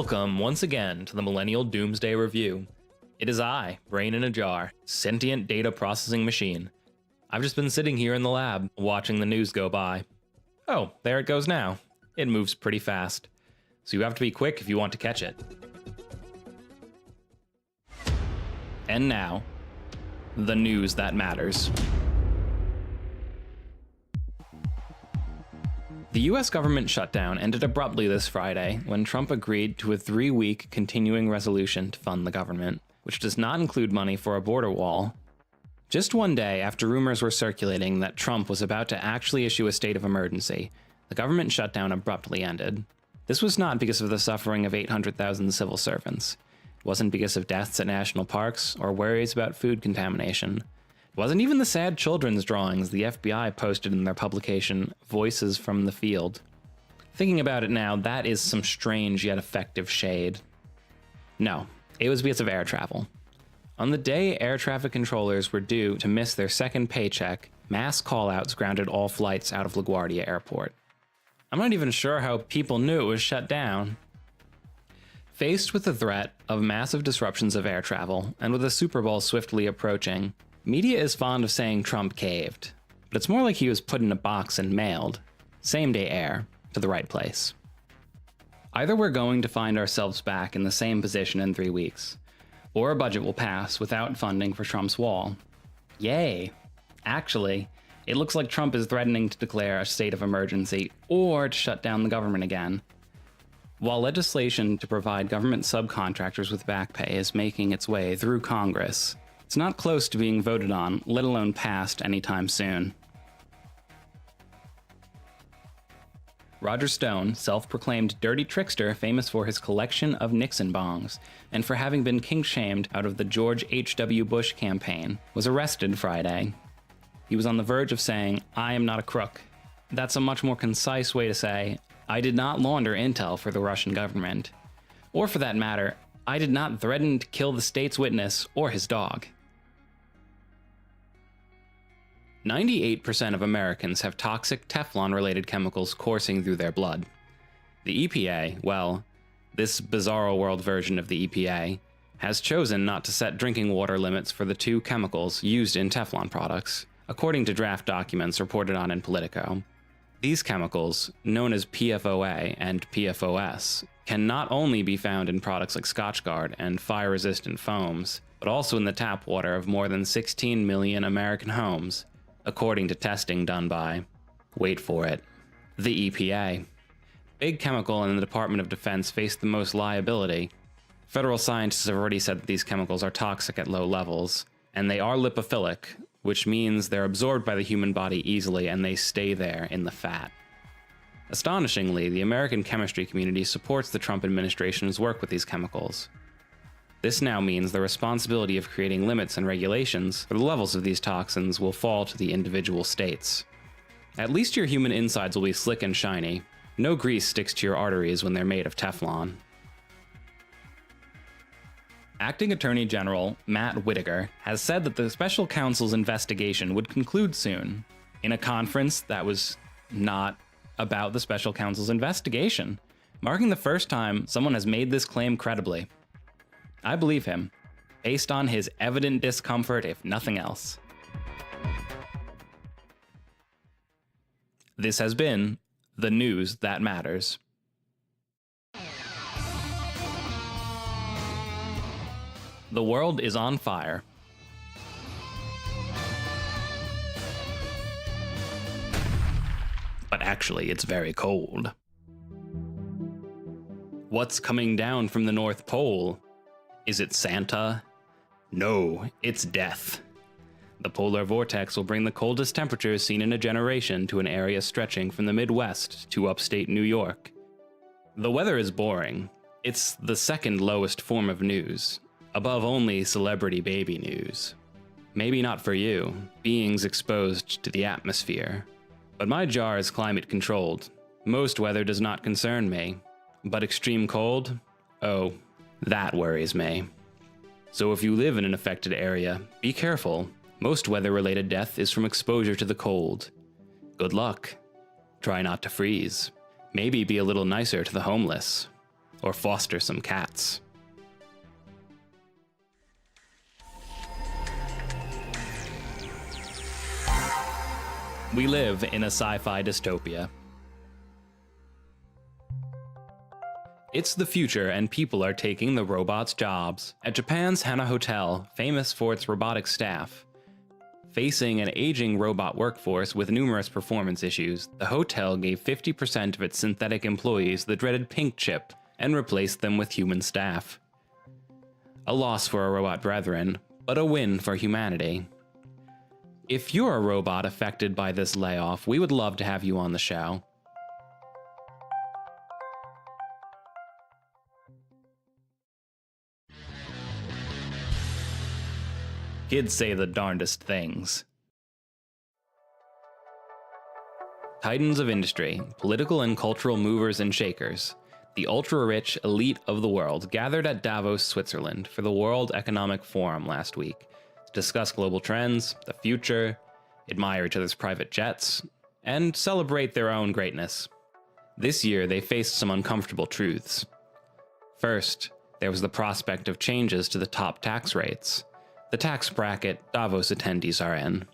Welcome once again to the Millennial Doomsday Review. It is I, brain in a jar, sentient data processing machine. I've just been sitting here in the lab, watching the news go by. Oh, there it goes now. It moves pretty fast, so you have to be quick if you want to catch it. And now, the news that matters. The US government shutdown ended abruptly this Friday when Trump agreed to a 3-week continuing resolution to fund the government, which does not include money for a border wall. Just one day after rumors were circulating that Trump was about to actually issue a state of emergency, the government shutdown abruptly ended. This was not because of the suffering of 800,000 civil servants. It wasn't because of deaths at national parks or worries about food contamination. It wasn't even the sad children's drawings the FBI posted in their publication, Voices from the Field. Thinking about it now, that is some strange yet effective shade. No, it was because of air travel. On the day air traffic controllers were due to miss their second paycheck, mass callouts grounded all flights out of LaGuardia Airport. I'm not even sure how people knew it was shut down. Faced with the threat of massive disruptions of air travel, and with the Super Bowl swiftly approaching, media is fond of saying Trump caved, but it's more like he was put in a box and mailed, same-day air, to the right place. Either we're going to find ourselves back in the same position in 3 weeks, or a budget will pass without funding for Trump's wall. Yay! Actually, it looks like Trump is threatening to declare a state of emergency or to shut down the government again. While legislation to provide government subcontractors with back pay is making its way through Congress, it's not close to being voted on, let alone passed anytime soon. Roger Stone, self-proclaimed dirty trickster famous for his collection of Nixon bongs, and for having been kink-shamed out of the George H.W. Bush campaign, was arrested Friday. He was on the verge of saying, "I am not a crook." That's a much more concise way to say, I did not launder intel for the Russian government. Or for that matter, I did not threaten to kill the state's witness or his dog. 98% of Americans have toxic Teflon-related chemicals coursing through their blood. The EPA, well, this bizarro world version of the EPA, has chosen not to set drinking water limits for the two chemicals used in Teflon products, according to draft documents reported on in Politico. These chemicals, known as PFOA and PFOS, can not only be found in products like Scotchgard and fire-resistant foams, but also in the tap water of more than 16 million American homes, according to testing done by, wait for it, the EPA. Big Chemical and the Department of Defense face the most liability. Federal scientists have already said that these chemicals are toxic at low levels, and they are lipophilic, which means they're absorbed by the human body easily and they stay there in the fat. Astonishingly, the American chemistry community supports the Trump administration's work with these chemicals. This now means the responsibility of creating limits and regulations for the levels of these toxins will fall to the individual states. At least your human insides will be slick and shiny. No grease sticks to your arteries when they're made of Teflon. Acting Attorney General Matt Whitaker has said that the special counsel's investigation would conclude soon, in a conference that was not about the special counsel's investigation, marking the first time someone has made this claim credibly. I believe him, based on his evident discomfort if nothing else. This has been the news that matters. The world is on fire. But actually, it's very cold. What's coming down from the North Pole? Is it Santa? No, it's death. The polar vortex will bring the coldest temperatures seen in a generation to an area stretching from the Midwest to upstate New York. The weather is boring. It's the second lowest form of news, above only celebrity baby news. Maybe not for you, beings exposed to the atmosphere. But my jar is climate controlled. Most weather does not concern me. But extreme cold? Oh, that worries me. So if you live in an affected area, be careful. Most weather-related death is from exposure to the cold. Good luck. Try not to freeze. Maybe be a little nicer to the homeless. or foster some cats. We live in a sci-fi dystopia. It's the future, and people are taking the robots' jobs. At Japan's Hana Hotel, famous for its robotic staff, facing an aging robot workforce with numerous performance issues, the hotel gave 50% of its synthetic employees the dreaded pink chip and replaced them with human staff. A loss for our robot brethren, but a win for humanity. If you're a robot affected by this layoff, we would love to have you on the show. Kids say the darndest things. Titans of industry, political and cultural movers and shakers, the ultra-rich elite of the world gathered at Davos, Switzerland for the World Economic Forum last week to discuss global trends, the future, admire each other's private jets, and celebrate their own greatness. This year, they faced some uncomfortable truths. First, there was the prospect of changes to the top tax rates, the tax bracket Davos attendees are in.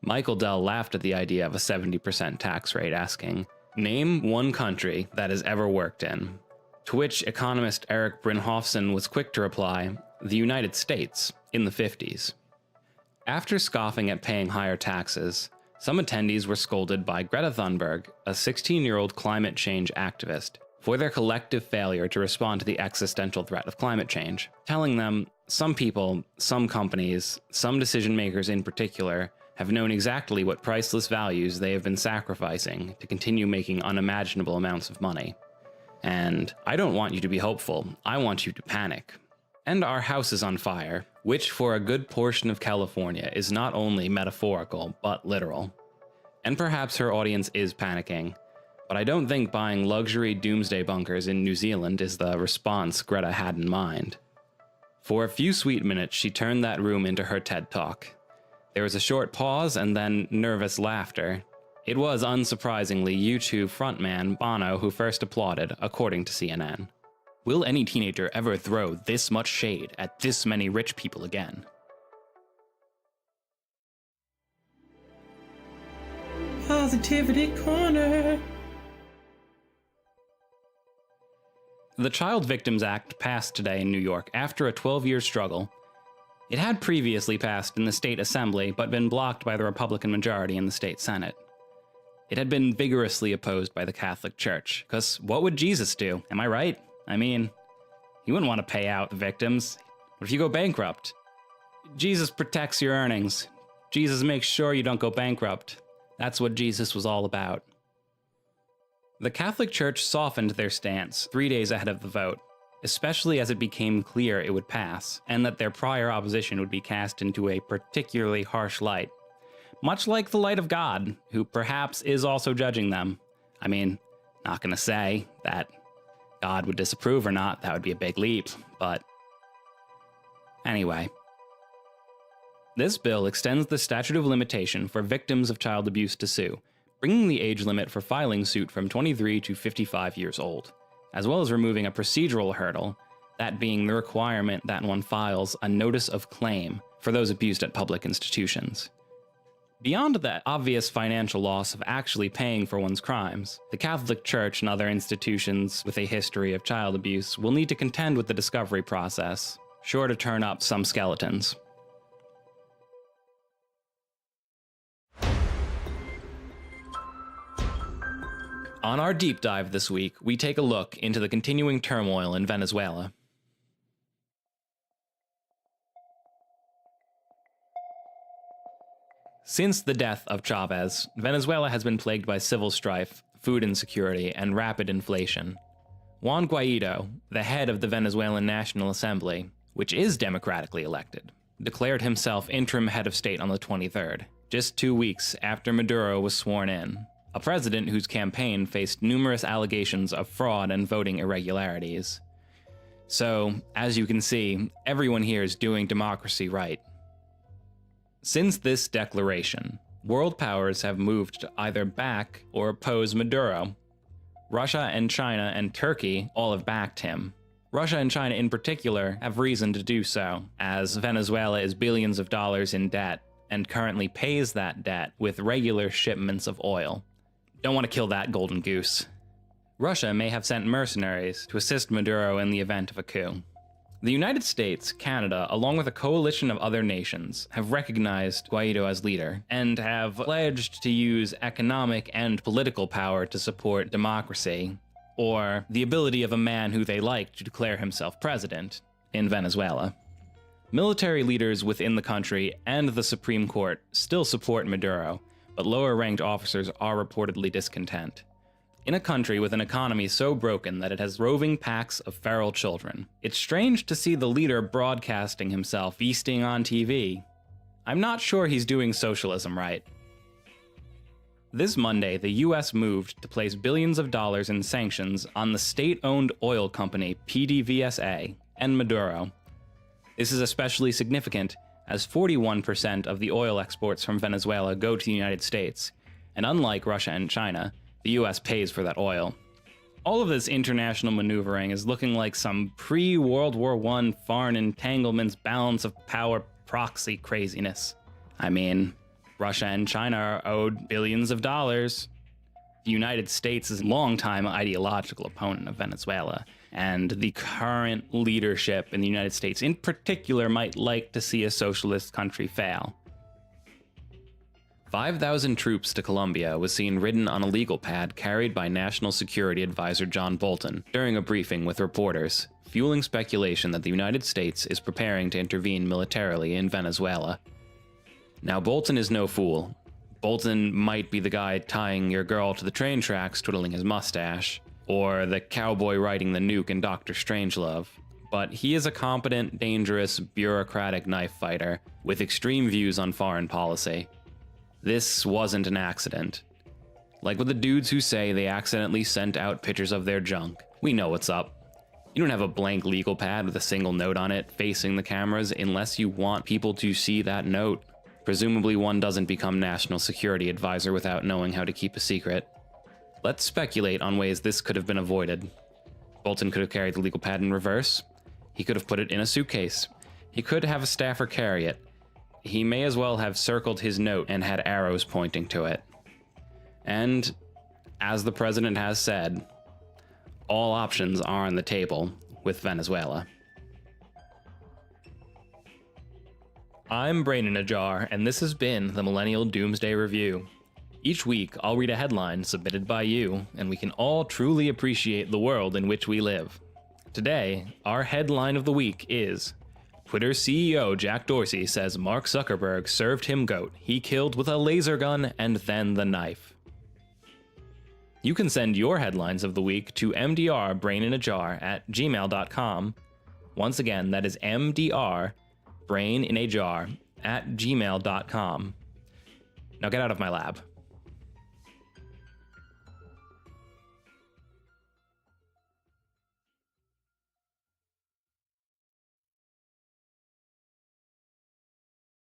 Michael Dell laughed at the idea of a 70% tax rate, asking, "Name one country that has ever worked in." To which economist Eric Brynjolfsson was quick to reply, "The United States, in the 50s. After scoffing at paying higher taxes, some attendees were scolded by Greta Thunberg, a 16-year-old climate change activist, for their collective failure to respond to the existential threat of climate change, telling them, some people, some companies, some decision makers in particular, have known exactly what priceless values they have been sacrificing to continue making unimaginable amounts of money. And I don't want you to be hopeful, I want you to panic. And our house is on fire, which for a good portion of California is not only metaphorical, but literal. And perhaps her audience is panicking, but I don't think buying luxury doomsday bunkers in New Zealand is the response Greta had in mind. For a few sweet minutes, she turned that room into her TED Talk. There was a short pause and then nervous laughter. It was, unsurprisingly, U2 frontman Bono who first applauded, according to CNN. Will any teenager ever throw this much shade at this many rich people again? Positivity Corner. The Child Victims Act passed today in New York after a 12-year struggle. It had previously passed in the state assembly, but been blocked by the Republican majority in the state Senate. It had been vigorously opposed by the Catholic Church, because what would Jesus do? Am I right? I mean, he wouldn't want to pay out the victims. What if you go bankrupt? Jesus protects your earnings. Jesus makes sure you don't go bankrupt. That's what Jesus was all about. The Catholic Church softened their stance 3 days ahead of the vote, especially as it became clear it would pass, and that their prior opposition would be cast into a particularly harsh light. Much like the light of God, who perhaps is also judging them. I mean, not gonna say that God would disapprove or not, that would be a big leap, but anyway. This bill extends the statute of limitation for victims of child abuse to sue, bringing the age limit for filing suit from 23 to 55 years old, as well as removing a procedural hurdle, that being the requirement that one files a notice of claim for those abused at public institutions. Beyond the obvious financial loss of actually paying for one's crimes, the Catholic Church and other institutions with a history of child abuse will need to contend with the discovery process, sure to turn up some skeletons. On our deep dive this week, we take a look into the continuing turmoil in Venezuela. Since the death of Chavez, Venezuela has been plagued by civil strife, food insecurity, and rapid inflation. Juan Guaido, the head of the Venezuelan National Assembly, which is democratically elected, declared himself interim head of state on the 23rd, just 2 weeks after Maduro was sworn in. A president whose campaign faced numerous allegations of fraud and voting irregularities. So, as you can see, everyone here is doing democracy right. Since this declaration, world powers have moved to either back or oppose Maduro. Russia and China and Turkey all have backed him. Russia and China in particular have reason to do so, as Venezuela is billions of dollars in debt and currently pays that debt with regular shipments of oil. Don't want to kill that golden goose. Russia may have sent mercenaries to assist Maduro in the event of a coup. The United States, Canada, along with a coalition of other nations, have recognized Guaido as leader and have pledged to use economic and political power to support democracy, or the ability of a man who they like to declare himself president, in Venezuela. Military leaders within the country and the Supreme Court still support Maduro, but lower-ranked officers are reportedly discontent. In a country with an economy so broken that it has roving packs of feral children, it's strange to see the leader broadcasting himself feasting on TV. I'm not sure he's doing socialism right. This Monday, the US moved to place billions of dollars in sanctions on the state-owned oil company PDVSA and Maduro. This is especially significant as 41% of the oil exports from Venezuela go to the United States, and unlike Russia and China, the US pays for that oil. All of this international maneuvering is looking like some pre-World War I foreign entanglements balance of power proxy craziness. I mean, Russia and China are owed billions of dollars. The United States is a longtime ideological opponent of Venezuela, and the current leadership in the United States in particular might like to see a socialist country fail. 5,000 troops to Colombia was seen ridden on a legal pad carried by National Security Advisor John Bolton during a briefing with reporters, fueling speculation that the United States is preparing to intervene militarily in Venezuela. Now, Bolton is no fool. Bolton might be the guy tying your girl to the train tracks twiddling his mustache, or the cowboy riding the nuke in Dr. Strangelove, but he is a competent, dangerous, bureaucratic knife fighter with extreme views on foreign policy. This wasn't an accident. Like with the dudes who say they accidentally sent out pictures of their junk, we know what's up. You don't have a blank legal pad with a single note on it facing the cameras unless you want people to see that note. Presumably one doesn't become National Security Advisor without knowing how to keep a secret. Let's speculate on ways this could have been avoided. Bolton could have carried the legal pad in reverse. He could have put it in a suitcase. He could have a staffer carry it. He may as well have circled his note and had arrows pointing to it. And, as the president has said, all options are on the table with Venezuela. I'm Brain in a Jar, and this has been the Millennial Doomsday Review. Each week, I'll read a headline submitted by you, and we can all truly appreciate the world in which we live. Today, our headline of the week is, Twitter CEO Jack Dorsey says Mark Zuckerberg served him goat he killed with a laser gun and then the knife. You can send your headlines of the week to mdrbraininajar@gmail.com. Once again, that is mdrbraininajar@gmail.com. Now get out of my lab.